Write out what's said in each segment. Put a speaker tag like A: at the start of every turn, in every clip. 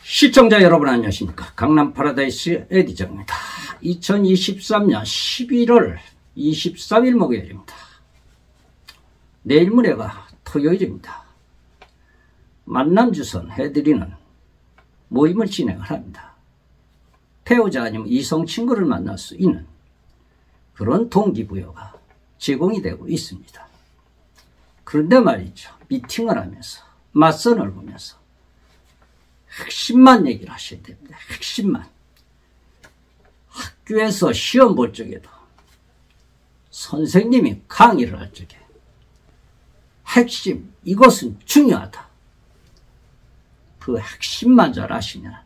A: 시청자 여러분 안녕하십니까. 강남 파라다이스 에디정입니다. 2023년 11월 23일 목요일입니다. 내일 모레가 토요일입니다. 만남주선 해드리는 모임을 진행을 합니다. 배우자 아니면 이성 친구를 만날 수 있는 그런 동기부여가 제공이 되고 있습니다. 그런데 말이죠. 미팅을 하면서 맞선을 보면서 핵심만 얘기를 하셔야 됩니다. 핵심만. 학교에서 시험 볼 적에도 선생님이 강의를 할 적에 핵심, 이것은 중요하다. 그 핵심만 잘 아시면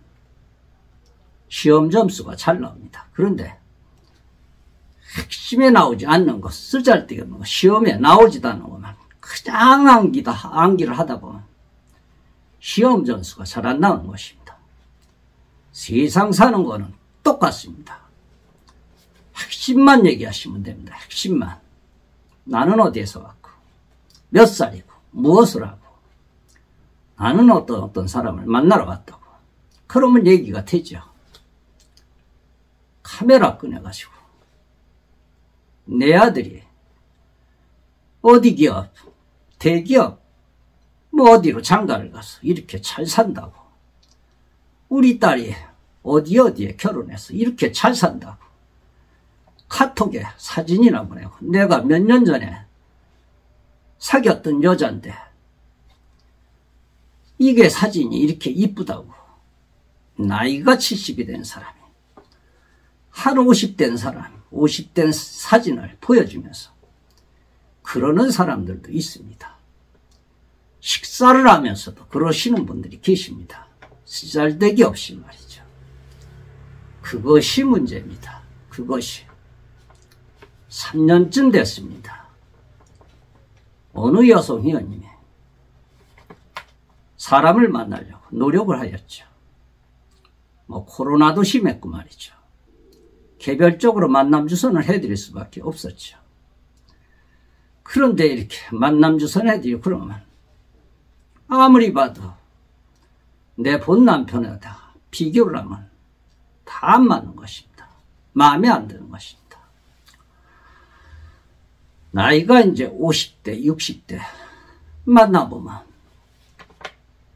A: 시험 점수가 잘 나옵니다. 그런데 핵심에 나오지 않는 것, 쓰잘데기 없는 것, 시험에 나오지도 않는 것만 그냥 암기를 하다 보면 시험 점수가 잘 안 나오는 것입니다. 세상 사는 거는 똑같습니다. 핵심만 얘기하시면 됩니다. 핵심만. 나는 어디에서 왔고 몇 살이고 무엇을 하고 나는 어떤 사람을 만나러 왔다고. 그러면 얘기가 되죠. 카메라 꺼내가지고 내 아들이 어디 기업, 대기업 뭐 어디로 장가를 가서 이렇게 잘 산다고. 우리 딸이 어디에 결혼해서 이렇게 잘 산다고. 카톡에 사진이나 보내고 내가 몇 년 전에 사귀었던 여잔데 이게 사진이 이렇게 이쁘다고. 나이가 70이 된 사람이 한 50된 사람, 50된 사진을 보여주면서 그러는 사람들도 있습니다. 식사를 하면서도 그러시는 분들이 계십니다. 쓰잘데기 없이 말이죠. 그것이 문제입니다. 그것이. 3년쯤 됐습니다. 어느 여성 회원님이 사람을 만나려고 노력을 하였죠. 뭐 코로나도 심했고 말이죠. 개별적으로 만남 주선을 해드릴 수밖에 없었죠. 그런데 이렇게 만남 주선 해드리고 그러면 아무리 봐도 내 본 남편에다 비교를 하면 다 안 맞는 것입니다. 마음에 안 드는 것입니다. 나이가 이제 50대, 60대 만나보면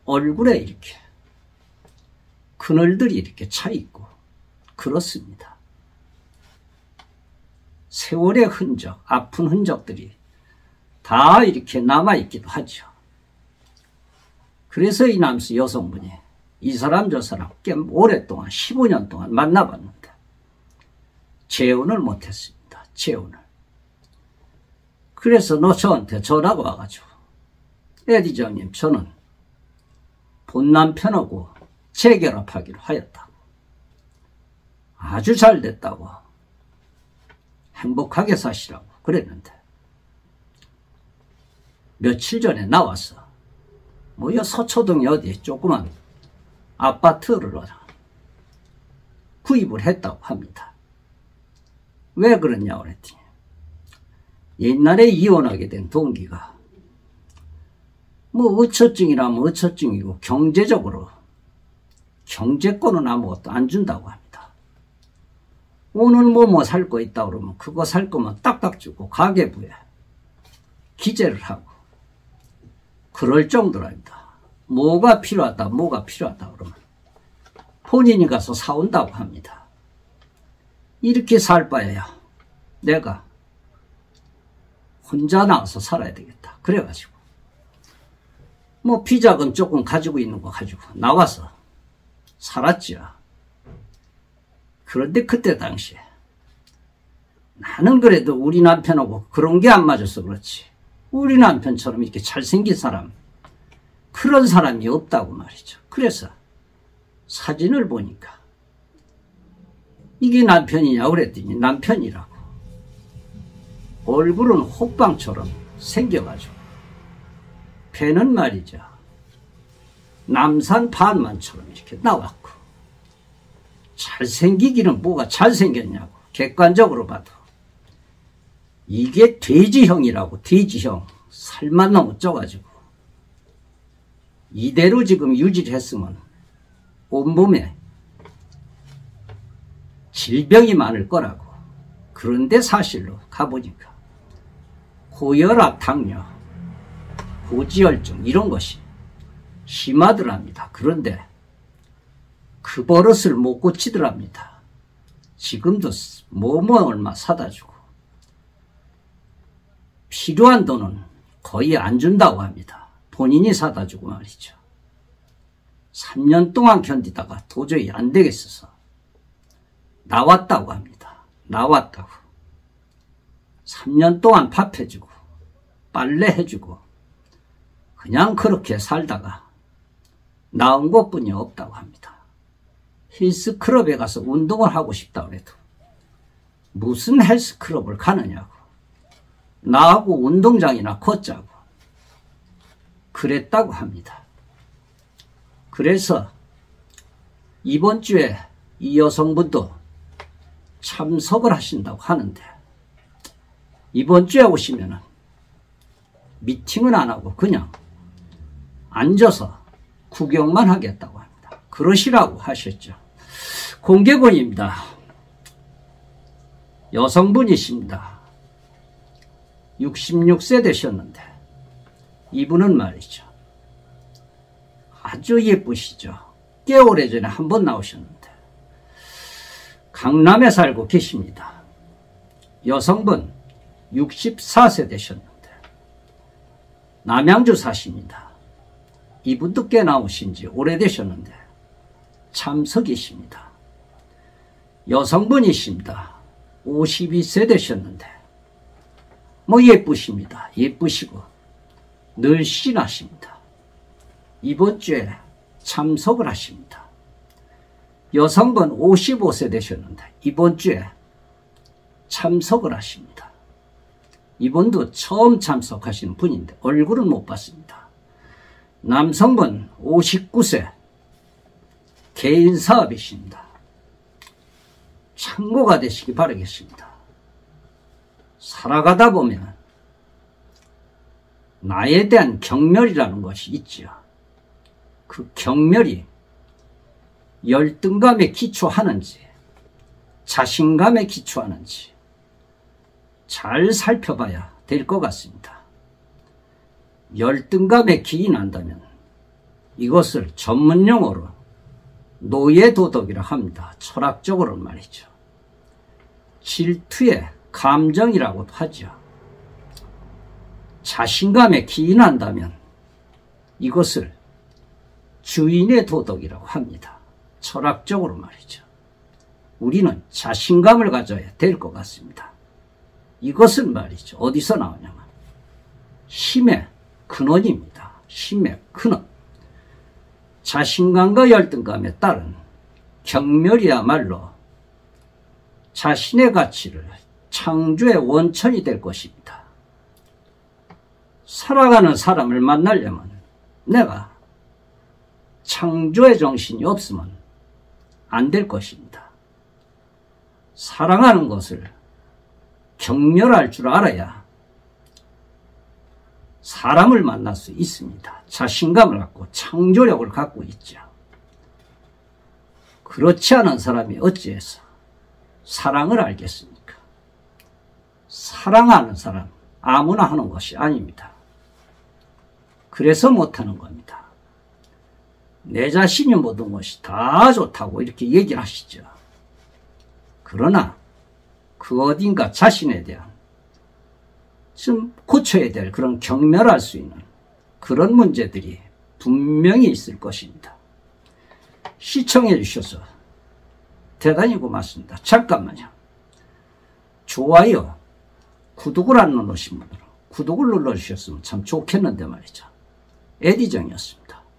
A: 얼굴에 이렇게 그늘들이 이렇게 차 있고 그렇습니다. 세월의 흔적, 아픈 흔적들이 다 이렇게 남아있기도 하죠. 그래서 이 여성분이 이 사람 저 사람 꽤 오랫동안 15년 동안 만나봤는데 재혼을 못했습니다. 재혼을. 그래서 저한테 전화가 와가지고 에디정님 저는 본 남편하고 재결합하기로 하였다고. 아주 잘 됐다고. 행복하게 사시라고 그랬는데 며칠 전에 나와서 뭐야 서초동에 어디 조그만 아파트를 구입을 했다고 합니다. 왜 그러냐고 그랬더니 옛날에 이혼하게 된 동기가 뭐 의처증이라면 의처증이고 경제적으로 경제권은 아무것도 안 준다고 합니다. 오늘 뭐 살 거 있다 그러면 그거 살 거면 딱딱 주고 가계부에 기재를 하고 그럴 정도랍니다. 뭐가 필요하다 그러면 본인이 가서 사온다고 합니다. 이렇게 살 바에야 내가 혼자 나와서 살아야 되겠다. 그래가지고 뭐 비자금 조금 가지고 있는 거 가지고 나와서 살았죠. 그런데 그때 당시에 나는 그래도 우리 남편하고 그런 게 안 맞아서 그렇지 우리 남편처럼 이렇게 잘생긴 사람 그런 사람이 없다고 말이죠. 그래서 사진을 보니까 이게 남편이냐고 그랬더니 남편이라고. 얼굴은 호빵처럼 생겨가지고 배는 말이죠. 남산 반만처럼 이렇게 나왔고 잘생기기는 뭐가 잘생겼냐고. 객관적으로 봐도 이게 돼지형이라고. 돼지형. 살만 너무 쪄가지고 이대로 지금 유지를 했으면 온몸에 질병이 많을 거라고. 그런데 사실로 가보니까 고혈압, 당뇨, 고지혈증 이런 것이 심하더랍니다. 그런데 그 버릇을 못 고치더랍니다. 지금도 뭐뭐 얼마 사다 주고 필요한 돈은 거의 안 준다고 합니다. 본인이 사다 주고 말이죠. 3년 동안 견디다가 도저히 안 되겠어서 나왔다고 합니다. 나왔다고. 3년 동안 밥 해주고 빨래 해주고 그냥 그렇게 살다가 나온 것뿐이 없다고 합니다. 헬스클럽에 가서 운동을 하고 싶다고 해도 무슨 헬스클럽을 가느냐고. 나하고 운동장이나 걷자고 그랬다고 합니다. 그래서 이번 주에 이 여성분도 참석을 하신다고 하는데 이번 주에 오시면은 미팅은 안 하고 그냥 앉아서 구경만 하겠다고 합니다. 그러시라고 하셨죠. 공개본입니다. 여성분이십니다. 66세 되셨는데 이분은 말이죠. 아주 예쁘시죠. 꽤 오래전에 한 번 나오셨는데 강남에 살고 계십니다. 여성분 64세 되셨는데 남양주 사십니다. 이분도 꽤 나오신 지 오래되셨는데 참석이십니다. 여성분이십니다. 52세 되셨는데 뭐 예쁘십니다. 예쁘시고 늘씬하십니다. 이번 주에 참석을 하십니다. 여성분 55세 되셨는데 이번 주에 참석을 하십니다. 이분도 처음 참석하신 분인데 얼굴은 못 봤습니다. 남성분 59세 개인 사업이십니다. 참고가 되시기 바라겠습니다. 살아가다 보면 나에 대한 경멸이라는 것이 있죠. 그 경멸이 열등감에 기초하는지 자신감에 기초하는지 잘 살펴봐야 될 것 같습니다. 열등감에 기인한다면 이것을 전문용어로 노예도덕이라 합니다. 철학적으로는 말이죠. 질투의 감정이라고도 하죠. 자신감에 기인한다면 이것을 주인의 도덕이라고 합니다. 철학적으로 말이죠. 우리는 자신감을 가져야 될 것 같습니다. 이것은 말이죠. 어디서 나오냐면 힘의 근원입니다. 힘의 근원. 자신감과 열등감에 따른 경멸이야말로 자신의 가치를 창조의 원천이 될 것입니다. 살아가는 사람을 만나려면 내가 창조의 정신이 없으면 안 될 것입니다. 사랑하는 것을 경멸할 줄 알아야 사람을 만날 수 있습니다. 자신감을 갖고 창조력을 갖고 있죠. 그렇지 않은 사람이 어찌해서 사랑을 알겠습니까? 사랑하는 사람 아무나 하는 것이 아닙니다. 그래서 못하는 겁니다. 내 자신이 모든 것이 다 좋다고 이렇게 얘기를 하시죠. 그러나 그 어딘가 자신에 대한 좀 고쳐야 될 그런 경멸할 수 있는 그런 문제들이 분명히 있을 것입니다. 시청해 주셔서 대단히 고맙습니다. 잠깐만요. 좋아요, 구독을 안 눌러주신 분들은 구독을 눌러주셨으면 참 좋겠는데 말이죠. 에디정이었습니다.